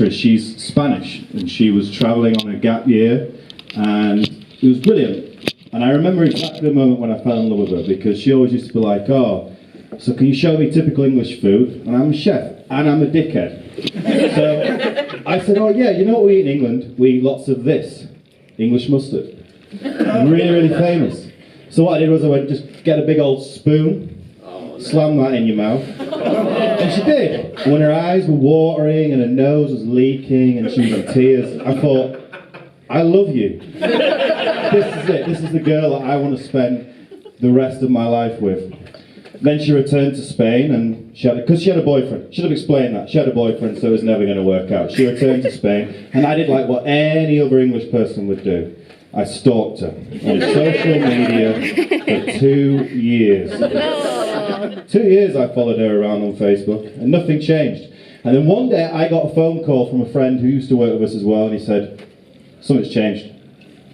She's Spanish, and she was travelling on a gap year, and it was brilliant. And I remember exactly the moment when I fell in love with her, because she always used to be like, oh, so can you show me typical English food? And I'm a chef, and I'm a dickhead. So I said, oh yeah, you know what we eat in England? We eat lots of this, English mustard. Really, really famous. So what I did was I went, just get a big old spoon, slam that in your mouth. And she did. And when her eyes were watering and her nose was leaking and she was in tears, I thought, I love you. This is it. This is the girl that I want to spend the rest of my life with. Then she returned to Spain, and because she had a boyfriend. Should have explained that. She had a boyfriend, so it was never going to work out. She returned to Spain, and I did like what any other English person would do. I stalked her on social media for 2 years. 2 years I followed her around on Facebook, and nothing changed. And then one day I got a phone call from a friend who used to work with us as well, and he said, something's changed.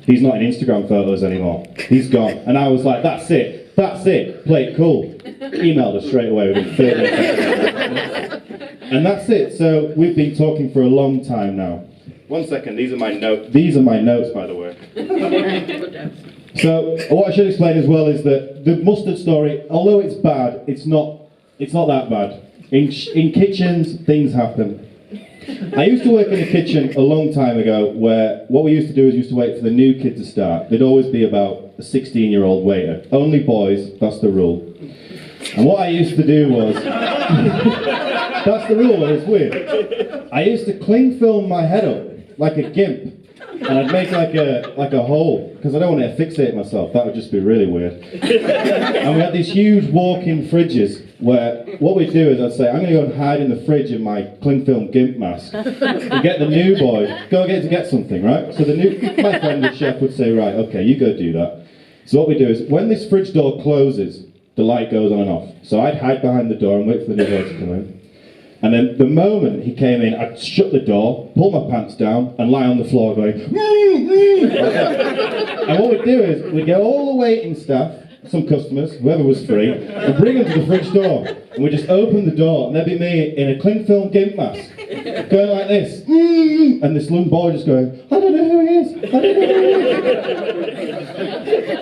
He's not in Instagram photos anymore. He's gone. And I was like, that's it. That's it. Play it cool. Emailed her straight away within 30 seconds. And that's it. So we've been talking for a long time now. 1 second, these are my notes. These are my notes, by the way. So what I should explain as well is that the mustard story, although it's bad, it's not that bad. In kitchens, things happen. I used to work in a kitchen a long time ago where what we used to do is we used to wait for the new kid to start. There'd always be about a 16-year-old waiter. Only boys, that's the rule. And what I used to do was, that's the rule, it's weird. I used to cling film my head up like a gimp, and I'd make like a hole, because I don't want to fixate myself, that would just be really weird. And we had these huge walk-in fridges where what we'd do is I'd say, I'm going to go and hide in the fridge in my cling film gimp mask and get the new boy, go get something, right? So my friend, the chef, would say, right, okay, you go do that. So what we do is, when this fridge door closes, the light goes on and off. So I'd hide behind the door and wait for the new boy to come in. And then the moment he came in, I'd shut the door, pull my pants down, and lie on the floor going, like that. And what we'd do is, we'd get all the waiting staff, some customers, whoever was free, and bring them to the fridge door. And we'd just open the door, and there'd be me in a cling film gimp mask, going like this, and this little boy just going, I don't know who he is, I don't know who he is.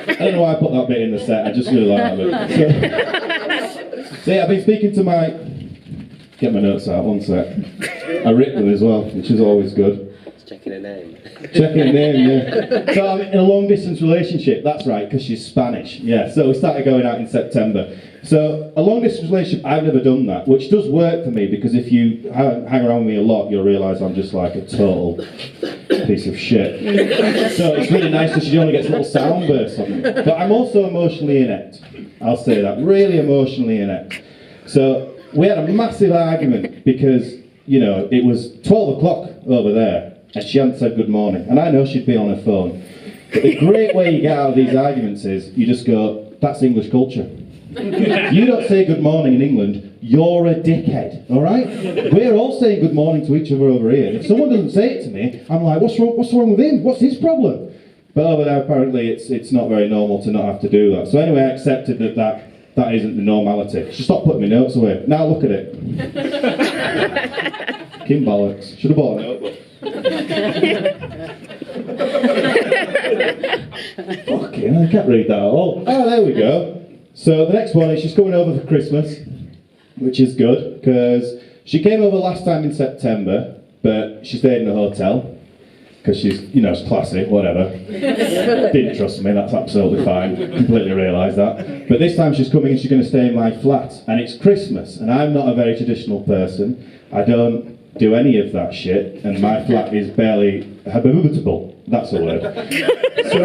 I don't know why I put that bit in the set, I just really like that bit. So yeah, I've been speaking to get my notes out, 1 sec. I writ them as well, which is always good. Checking a name. Checking a name, yeah. So I'm in a long distance relationship, that's right, because she's Spanish. Yeah, so we started going out in September. So a long distance relationship, I've never done that, which does work for me, because if you hang around with me a lot, you'll realise I'm just like a total piece of shit. So it's really nice because she only gets little sound bursts of me. But I'm also emotionally inept. I'll say that, really emotionally inept. So we had a massive argument because, you know, it was 12 o'clock over there and she hadn't said good morning. And I know she'd be on her phone. But the great way you get out of these arguments is you just go, that's English culture. You don't say good morning in England, you're a dickhead, all right? We're all saying good morning to each other over here. If someone doesn't say it to me, I'm like, what's wrong with him? What's his problem? But over there, apparently, it's not very normal to not have to do that. So anyway, I accepted that isn't the normality. She stopped putting my notes away. Now look at it. Kim bollocks. Should have bought a notebook. Fucking, I can't read that at all. Oh, there we go. So the next one is she's coming over for Christmas, which is good, because she came over last time in September, but she stayed in a hotel. Because she's, you know, she's classy, whatever. Didn't trust me, that's absolutely fine. Completely realised that. But this time she's coming and she's going to stay in my flat. And it's Christmas, and I'm not a very traditional person. I don't do any of that shit, and my flat is barely habitable. That's a word. So,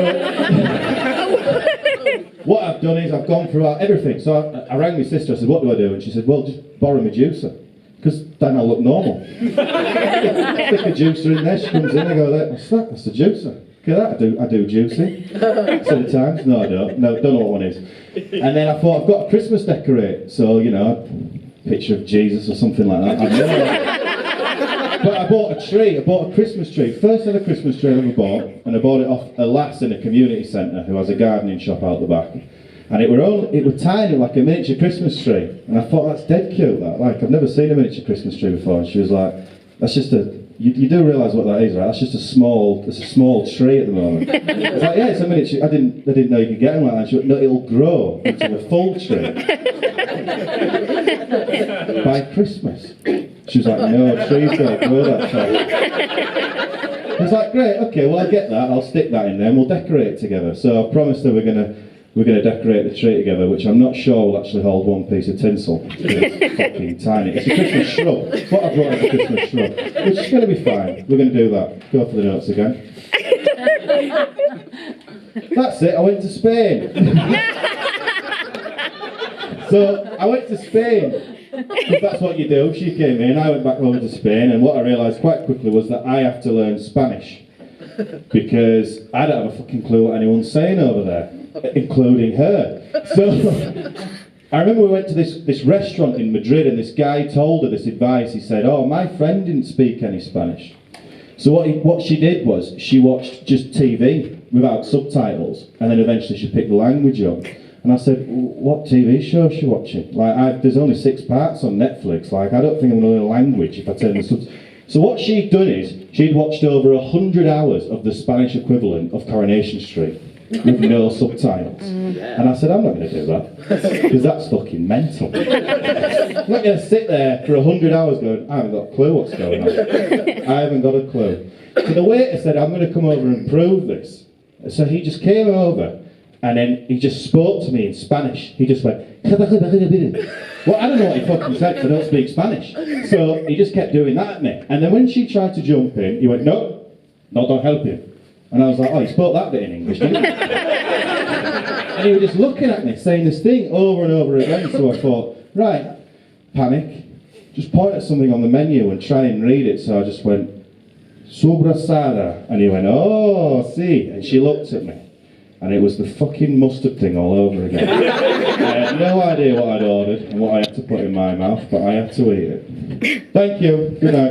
what I've done is I've gone through everything. So I rang my sister, I said, what do I do? And she said, well, just borrow my juicer. Because then I'll look normal. Stick a juicer in there, she comes in, I go, what's that? That's a juicer. Okay, I do juicy. Sometimes. No, I don't. No, don't know what one is. And then I thought, I've got a Christmas decorate. So, you know, picture of Jesus or something like that. But I bought a tree, I bought a Christmas tree. First ever Christmas tree I ever bought, and I bought it off a lass in a community centre who has a gardening shop out the back. And it were tiny, like a miniature Christmas tree. And I thought, that's dead cute, that. Like, I've never seen a miniature Christmas tree before. And she was like, that's just a you do realise what that is, right? That's just a small tree at the moment. It's like, yeah, it's a miniature. I didn't know you could get them like that. She went, no, it'll grow into a full tree by Christmas. She was like, no, trees don't grow that fast. I was like, great, okay, well I get that. I'll stick that in there and we'll decorate it together. So I promised her we're gonna decorate the tree together, which I'm not sure will actually hold one piece of tinsel. It's fucking tiny. It's a Christmas shrub. What I brought is a Christmas shrub, which is going to be fine. We're going to do that. Go for the notes again. That's it. I went to Spain. So I went to Spain. Because that's what you do. She came in. I went back over to Spain, and what I realised quite quickly was that I have to learn Spanish because I don't have a fucking clue what anyone's saying over there, including her. So I remember we went to this restaurant in Madrid, and this guy told her this advice. He said, oh, my friend didn't speak any Spanish. So what she did was she watched just TV without subtitles, and then eventually she picked the language up. And I said, what TV show is she watching? Like, there's only 6 parts on Netflix. Like, I don't think I'm going to learn a language if I turn the subs. So what she'd done is she'd watched over 100 hours of the Spanish equivalent of Coronation Street with no subtitles. And I said, I'm not going to do that, because that's fucking mental. I'm not going to sit there for 100 hours going, I haven't got a clue what's going on. I haven't got a clue. So the waiter said, I'm going to come over and prove this. So he just came over, and then he just spoke to me in Spanish. He just went, well, I don't know what he fucking said, because I don't speak Spanish. So he just kept doing that at me. And then when she tried to jump in, he went, no, don't help him. And I was like, oh, he spoke that bit in English, didn't he? And he was just looking at me, saying this thing over and over again. So I thought, right, panic. Just point at something on the menu and try and read it. So I just went, sobrasada. And he went, oh, see. And she looked at me. And it was the fucking mustard thing all over again. I had no idea what I'd ordered and what I had to put in my mouth, but I had to eat it. Thank you. Good night.